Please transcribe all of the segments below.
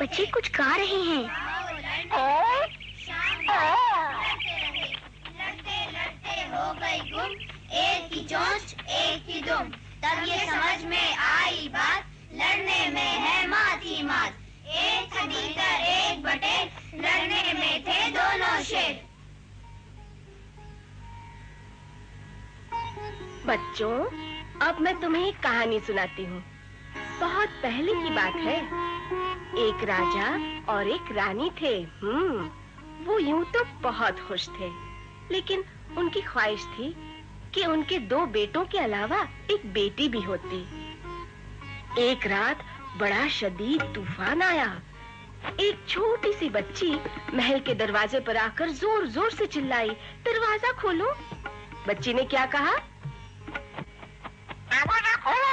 बच्चे कुछ गा रहे हैं। लड़ते लड़ते हो गई गुम, एक ही चोंच एक ही दुम। तब ये समझ में आई बात, लड़ने में है मात ही मात। एक खदीकर एक बटेर, लड़ने में थे दोनों शेर। बच्चों, अब मैं तुम्हें एक कहानी सुनाती हूँ। बहुत पहले की बात है। एक राजा और एक रानी थे। वो यूं तो बहुत खुश थे, लेकिन उनकी ख्वाहिश थी कि उनके 2 बेटों के अलावा एक बेटी भी होती। एक रात बड़ा शदीद तूफान आया। एक छोटी सी बच्ची महल के दरवाजे पर आकर जोर-जोर से चिल्लाई, दरवाजा खोलो। बच्ची ने क्या कहा? दरवाजा खोलो।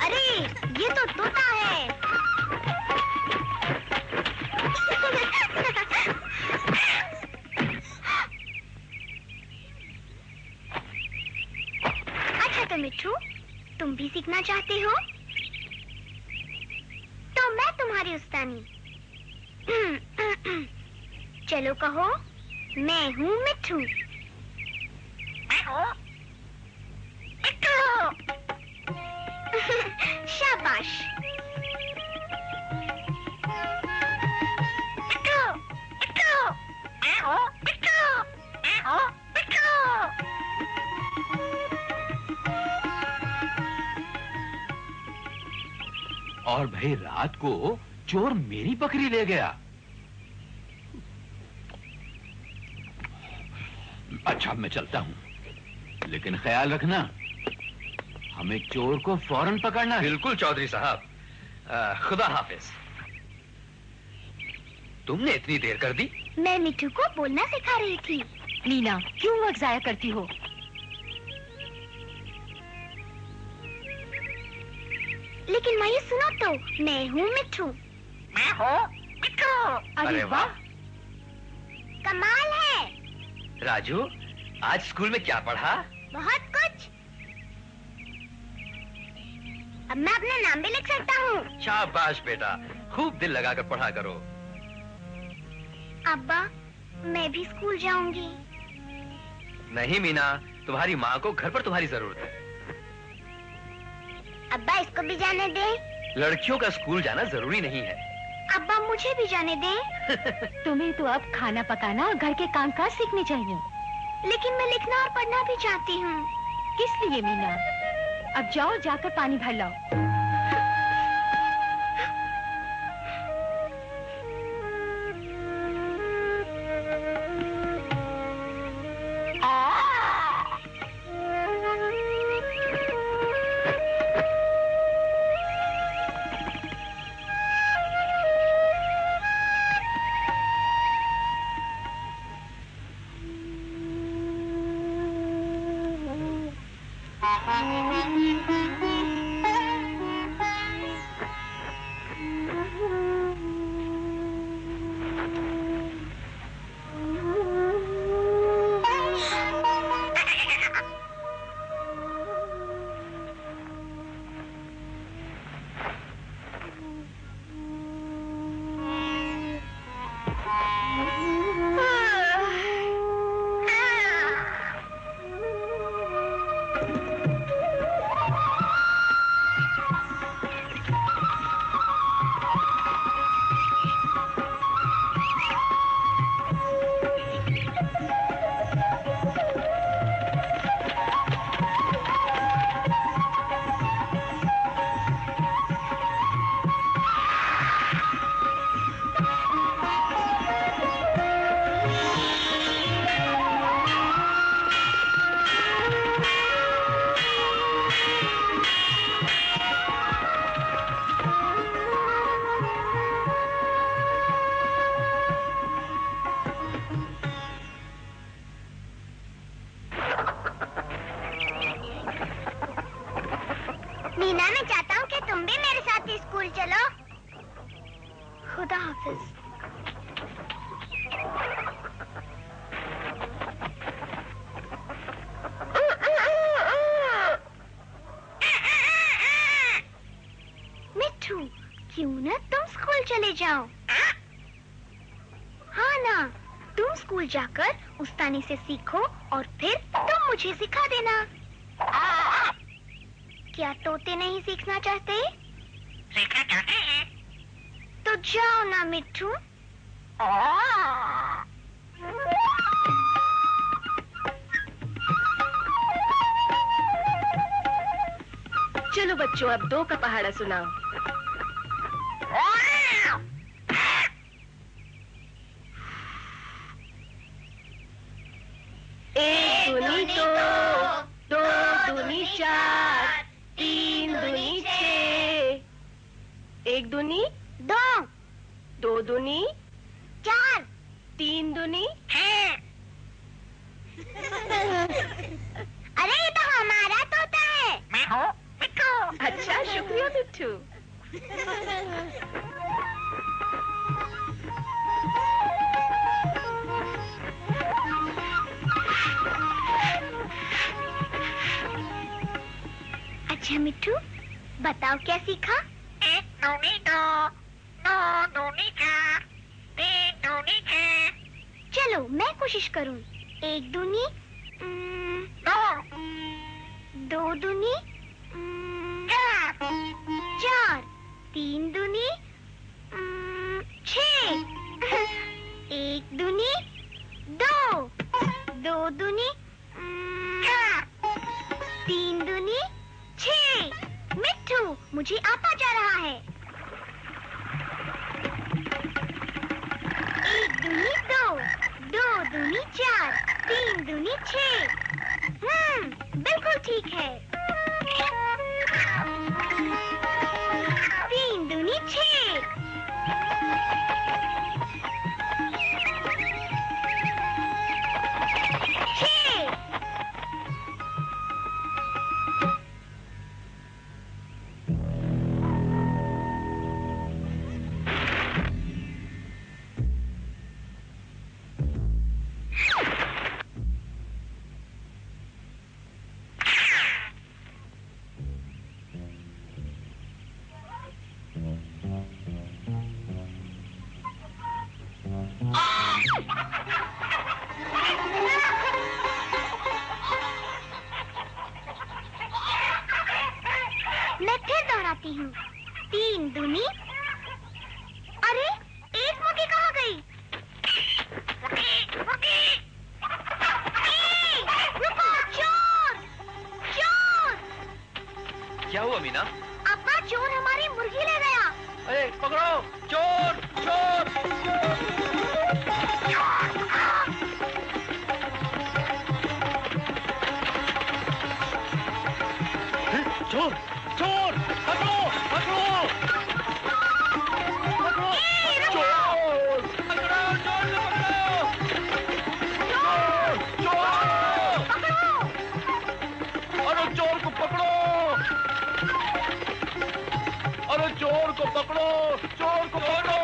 अरे, ये तो तोता है। अच्छा तो मिट्ठू, तुम भी सीखना चाहते हो? तो मैं तुम्हारी उस्तानी। चलो कहो, मैं हूँ मिट्ठू। मैं हूँ मिट्ठू। शाबाश। मिट्ठू, मिट्ठू, मैं हूँ मिट्ठू, मैं हूँ मिट्ठू। और भाई रात को चोर मेरी बकरी ले गया। अच्छा, मैं चलता हूँ, लेकिन ख्याल रखना, हमें चोर को फौरन पकड़ना है। बिल्कुल चौधरी साहब। खुदा हाफिज। तुमने इतनी देर कर दी? मैं मिट्ठू को बोलना सिखा रही थी। मीना, क्यों वक्त जाया करती हो? लेकिन मैं सुनो तो, मैं हूँ मिट्ठू। मैं हूँ मिट्ठू। अरे वाह, कमाल है। राजू, आज स्कूल में क्या पढ़ा? बहुत कुछ। अब मैं अपना नाम भी लिख सकता हूँ। शाबाश बेटा, खूब दिल लगाकर पढ़ा करो। अब्बा, मैं भी स्कूल जाऊंगी। नहीं मीना, तुम्हारी माँ को घर पर तुम्हारी जरूरत है। अब्बा, इसको भी जाने दे। लड़कियों का स्कूल जाना जरूरी नहीं है। अब्बा, मुझे भी जाने दे। तुम्हें तो अब खाना पकाना और घर के कामकाज सीखने चाहिए। लेकिन मैं लिखना और पढ़ना भी चाहती हूँ। किस लिए मीना? अब जाओ, जाकर पानी भर लाओ। मीना, मैं चाहता हूँ कि तुम भी मेरे साथ स्कूल चलो। खुदा हाफिज। क्यों ना तुम स्कूल चले जाओ? हाँ ना, तुम स्कूल जाकर उस्तानी से सीखो और फिर तुम मुझे सिखा देना। क्या तोते नहीं सीखना चाहते? सीखना चाहते हैं। तो जाओ ना मिट्ठू। चलो बच्चों, अब 2 का पहाड़ा सुनाओ। एक दूनी 2, 2 दूनी 4, 3 दूनी 6, 1 दूनी 2, 2 दूनी 4, 3 दूनी। अरे ये तो हमारा तोता है। मैं हूँ मिट्ठू। अच्छा, शुक्रिया मिट्ठू। अच्छा मिट्ठू, बताओ क्या सीखा? 1 दूनी 2, 2 दूनी 4, 3 दूनी 6। चलो मैं कोशिश करूं। 1 दूनी 2, 2 दूनी 4, 3 दूनी 6, 1 दूनी 2, 2 दूनी 3 दूनी 6। मिट्ठू, मुझे आता जा रहा है। 1 दूनी 2, 2 दूनी 4, 3 दूनी 6। बिल्कुल ठीक है। 3 दूनी 6। 6। मैं फिर दोहराती हूँ। 3 दूनी। अरे, एक मुर्गी कहाँ गई? रुको, चोर! चोर! क्या हुआ मीना? अपना चोर हमारी मुर्गी ले गया। अरे पकड़ो, चोर चोर। चोर चोर, पकड़ो पकड़ो पकड़ो, चोर पकड़ो, चोर को पकड़ो, चोर चोर, अरे चोर को पकड़ो, अरे चोर को पकड़ो, चोर को पकड़ो।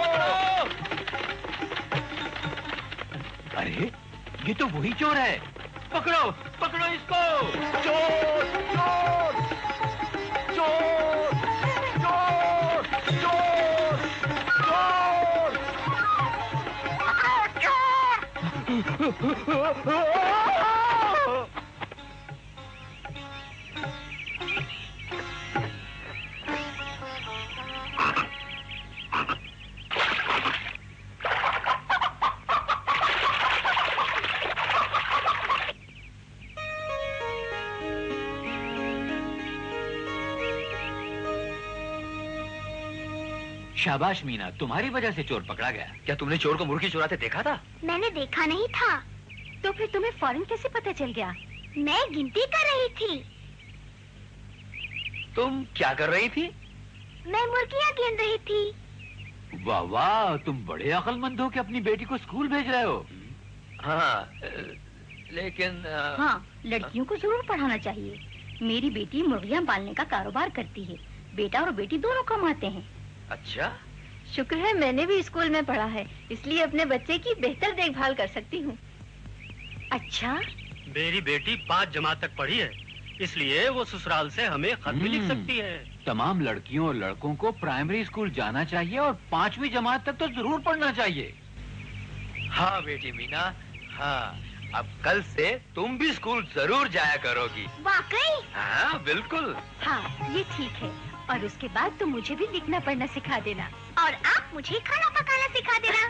अरे ये तो वही चोर है, पकड़ो पकड़ो इसको। चोर चोर चोर चोर चोर चोर चोर। शाबाश मीना, तुम्हारी वजह से चोर पकड़ा गया। क्या तुमने चोर को मुर्गी चुराते देखा था? मैंने देखा नहीं था। तो फिर तुम्हें फौरन कैसे पता चल गया? मैं गिनती कर रही थी। तुम क्या कर रही थी? मैं मुर्गियाँ गिन रही थी। वाह वाह, तुम बड़े अक्लमंद हो कि अपनी बेटी को स्कूल भेज रहे हो। हाँ, लेकिन हाँ, लड़कियों को जरूर पढ़ाना चाहिए। मेरी बेटी मुर्गियाँ पालने का कारोबार करती है। बेटा और बेटी दोनों कमाते हैं। अच्छा, शुक्र है मैंने भी स्कूल में पढ़ा है, इसलिए अपने बच्चे की बेहतर देखभाल कर सकती हूँ। अच्छा, मेरी बेटी 5 जमात तक पढ़ी है, इसलिए वो ससुराल से हमें खत भी लिख सकती है। तमाम लड़कियों और लड़कों को प्राइमरी स्कूल जाना चाहिए और 5वीं जमात तक तो जरूर पढ़ना चाहिए। हाँ बेटी मीना, हाँ, अब कल से तुम भी स्कूल जरूर जाया करोगी। वाकई? हाँ बिल्कुल। हाँ, ये ठीक है। और उसके बाद तुम मुझे भी लिखना पढ़ना सिखा देना। और आप मुझे खाना पकाना सिखा देना।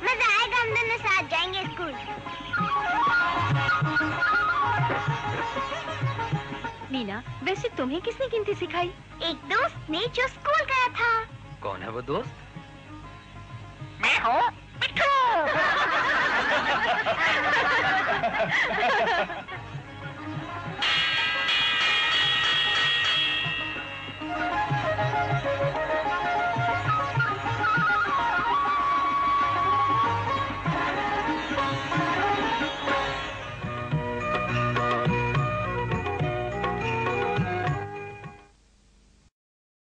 मजा आएगा, हम दोनों साथ जाएंगे स्कूल। मीना, वैसे तुम्हें किसने गिनती सिखाई? एक दोस्त ने जो स्कूल गया था। कौन है वो दोस्त? मैं हूँ पिट्ठू।